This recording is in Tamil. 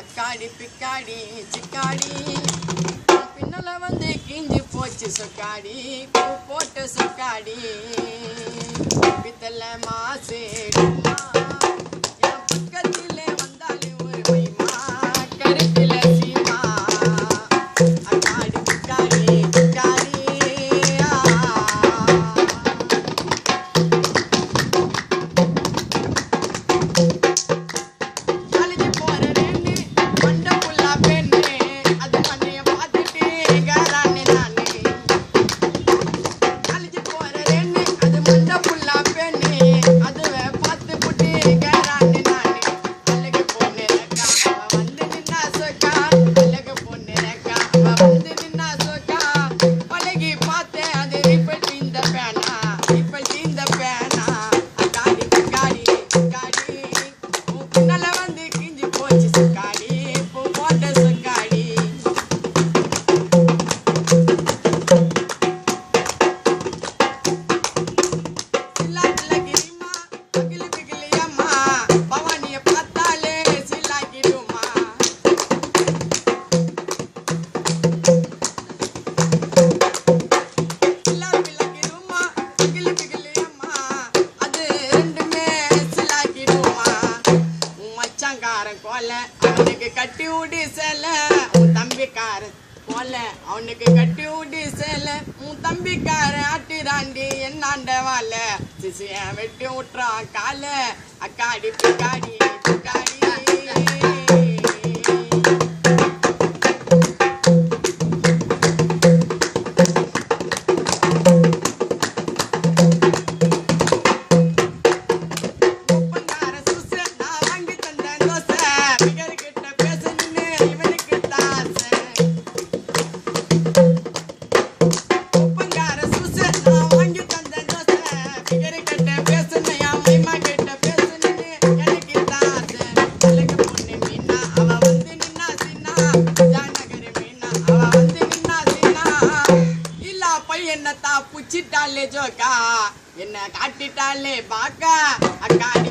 அக்காடி பிக்காடி சிக்காடி பின்னல வந்து கிஞ்சி போச்சு சொக்காடி பூ போட்டு சொக்காடி பித்தல மாசு அவனுக்கு கட்டி ஊடி சேல உன் தம்பிக்கார போல அவனுக்கு கட்டி ஊடி சேல உன் தம்பிக்கார ஆட்டிராண்டி என்னாண்ட வாழ சிசிய வெட்டி விட்டுறான் கால அக்காடி பிக்காடி பிக்காடி என்னத்தா புச்சிட்டாலே ஜோக்கா என்ன காட்டிட்டாலே பாக்கா அக்காடி